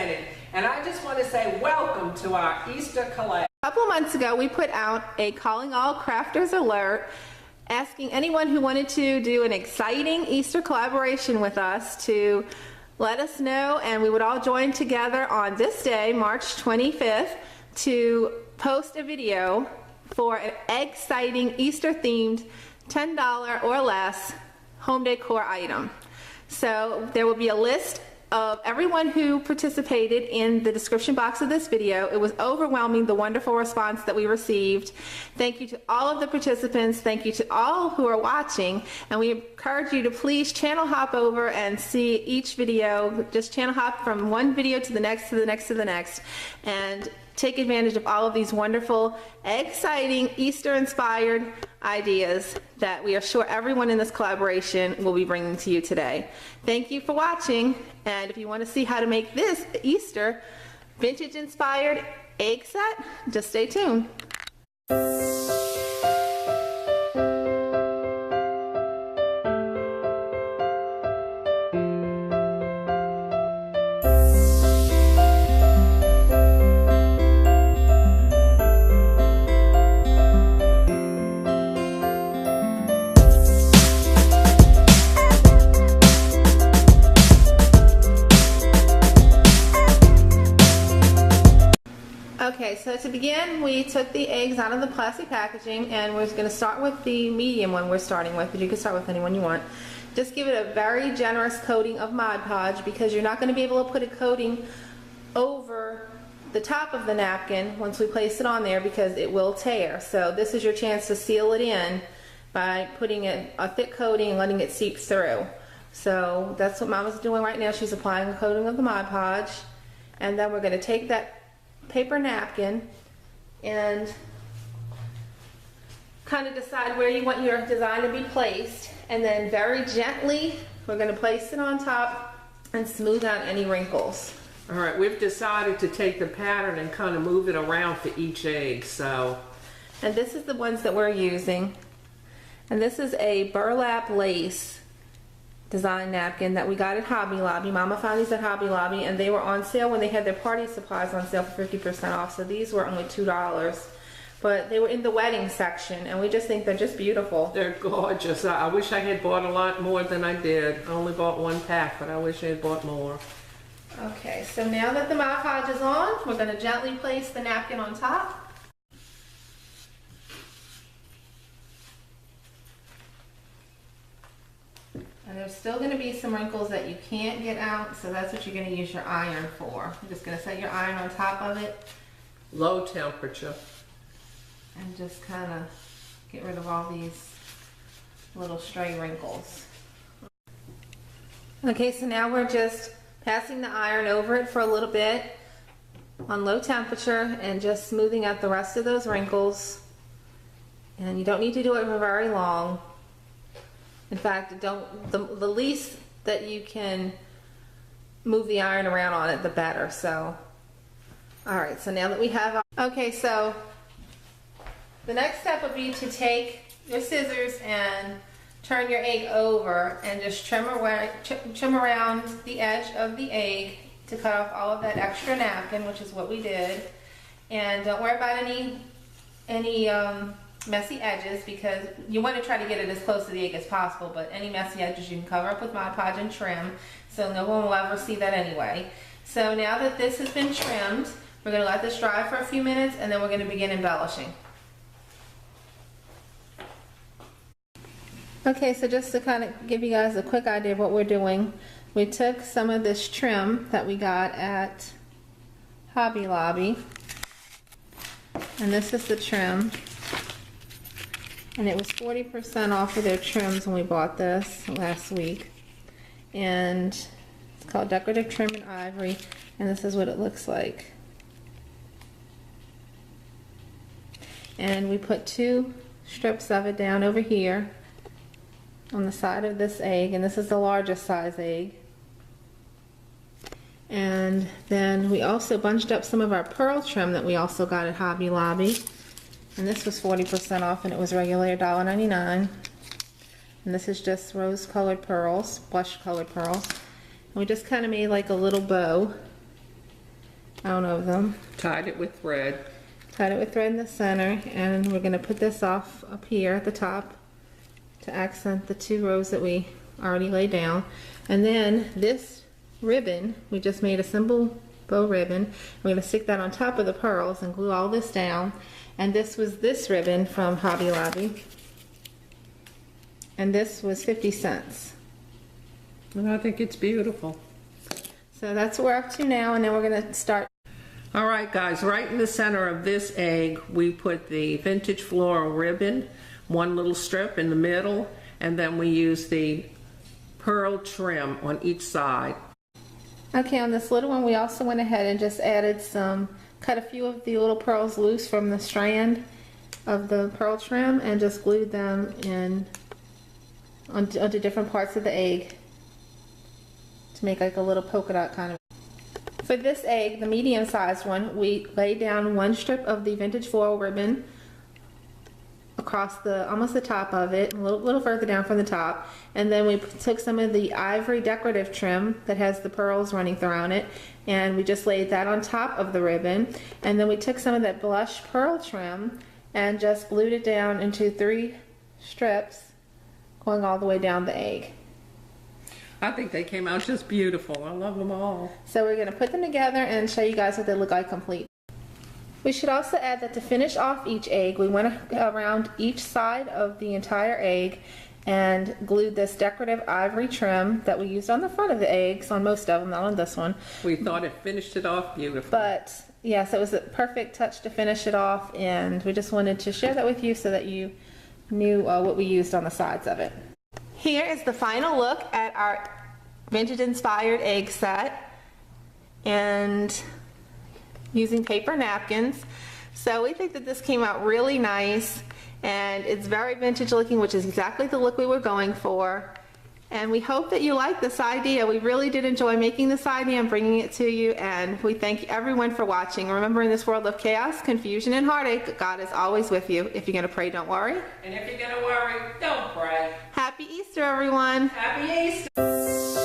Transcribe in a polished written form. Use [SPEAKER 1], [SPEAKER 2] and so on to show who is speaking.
[SPEAKER 1] Transplanted. And I just want to say welcome to our Easter collab.
[SPEAKER 2] A couple of months ago, we put out a Calling All Crafters alert asking anyone who wanted to do an exciting Easter collaboration with us to let us know, and we would all join together on this day, March 25th, to post a video for an exciting Easter-themed $10 or less home decor item. So there will be a list of everyone who participated in the description box of this video. It was overwhelming, the wonderful response that we received. Thank you to all of the participants. Thank you to all who are watching. And we encourage you to please channel hop over and see each video. Just channel hop from one video to the next, to the next, to the next. And take advantage of all of these wonderful, exciting, Easter-inspired ideas that we are sure everyone in this collaboration will be bringing to you today. Thank you for watching, and if you want to see how to make this Easter vintage-inspired egg set, just stay tuned. Okay, so to begin, we took the eggs out of the plastic packaging, and we're going to start with the medium one we're starting with, but you can start with any one you want. Just give it a very generous coating of Mod Podge, because you're not going to be able to put a coating over the top of the napkin once we place it on there, because it will tear. So this is your chance to seal it in by putting a thick coating and letting it seep through. So that's what Mama's doing right now. She's applying a coating of the Mod Podge, and then we're going to take that paper napkin and kind of decide where you want your design to be placed, and then very gently we're going to place it on top and smooth out any wrinkles.
[SPEAKER 1] All right, we've decided to take the pattern and kind of move it around for each egg. So,
[SPEAKER 2] and this is the ones that we're using, and this is a burlap lace design napkin that we got at Hobby Lobby. Mama found these at Hobby Lobby, and they were on sale when they had their party supplies on sale for 50% off. So these were only $2, but they were in the wedding section, and we just think they're just beautiful.
[SPEAKER 1] They're gorgeous. I wish I had bought a lot more than I did. I only bought one pack, but I wish I had bought more.
[SPEAKER 2] Okay, so now that the Mod Podge is on, we're going to gently place the napkin on top. And there's still going to be some wrinkles that you can't get out, so that's what you're going to use your iron for. You're just going to set your iron on top of it.
[SPEAKER 1] Low temperature.
[SPEAKER 2] And just kind of get rid of all these little stray wrinkles. Okay, so now we're just passing the iron over it for a little bit on low temperature and just smoothing out the rest of those wrinkles. And you don't need to do it for very long. In fact, the least that you can move the iron around on it, the better. So, all right, so now that we have, okay, so the next step would be to take your scissors and turn your egg over and just trim around the edge of the egg to cut off all of that extra napkin, which is what we did. And don't worry about any messy edges, because you want to try to get it as close to the egg as possible, but any messy edges you can cover up with Mod Podge and trim, so no one will ever see that anyway. So now that this has been trimmed, we're going to let this dry for a few minutes, and then we're going to begin embellishing. Okay, so just to kind of give you guys a quick idea of what we're doing, we took some of this trim that we got at Hobby Lobby, and this is the trim. And it was 40% off of their trims when we bought this last week. And it's called Decorative Trim in Ivory. And this is what it looks like. And we put 2 strips of it down over here on the side of this egg. And this is the largest size egg. And then we also bunched up some of our pearl trim that we also got at Hobby Lobby. And this was 40% off, and it was regular $1.99. And this is just rose-colored pearls, blush-colored pearls. And we just kind of made like a little bow out of them.
[SPEAKER 1] Tied it with thread.
[SPEAKER 2] Tied it with thread in the center, and we're gonna put this off up here at the top to accent the 2 rows that we already laid down. And then this ribbon, we just made a simple bow ribbon. We're gonna stick that on top of the pearls and glue all this down. And this was this ribbon from Hobby Lobby. And this was 50 cents.
[SPEAKER 1] And I think it's beautiful.
[SPEAKER 2] So that's what we're up to now, and then we're gonna start.
[SPEAKER 1] All right, guys, right in the center of this egg, we put the vintage floral ribbon, 1 little strip in the middle, and then we use the pearl trim on each side.
[SPEAKER 2] Okay, on this little one, we also went ahead and just added cut a few of the little pearls loose from the strand of the pearl trim and just glued them in onto different parts of the egg to make like a little polka dot kind of. For this egg, the medium-sized one, we laid down 1 strip of the vintage floral ribbon across almost the top of it, a little further down from the top, and then we took some of the ivory decorative trim that has the pearls running throughout it, and we just laid that on top of the ribbon, and then we took some of that blush pearl trim and just glued it down into 3 strips going all the way down the egg.
[SPEAKER 1] I think they came out just beautiful. I love them all.
[SPEAKER 2] So we're going to put them together and show you guys what they look like complete. We should also add that to finish off each egg, we went around each side of the entire egg and glued this decorative ivory trim that we used on the front of the eggs, on most of them, not on this one.
[SPEAKER 1] We thought it finished it off beautifully.
[SPEAKER 2] But yes, it was a perfect touch to finish it off, and we just wanted to share that with you so that you knew what we used on the sides of it. Here is the final look at our vintage inspired egg set, and using paper napkins. So we think that this came out really nice, and it's very vintage looking, which is exactly the look we were going for. And we hope that you like this idea. We really did enjoy making this idea and bringing it to you, and we thank everyone for watching. Remember, in this world of chaos, confusion, and heartache, God is always with you. If you're going to pray, don't worry.
[SPEAKER 1] And if you're going to worry, don't pray.
[SPEAKER 2] Happy Easter, everyone.
[SPEAKER 1] Happy Easter.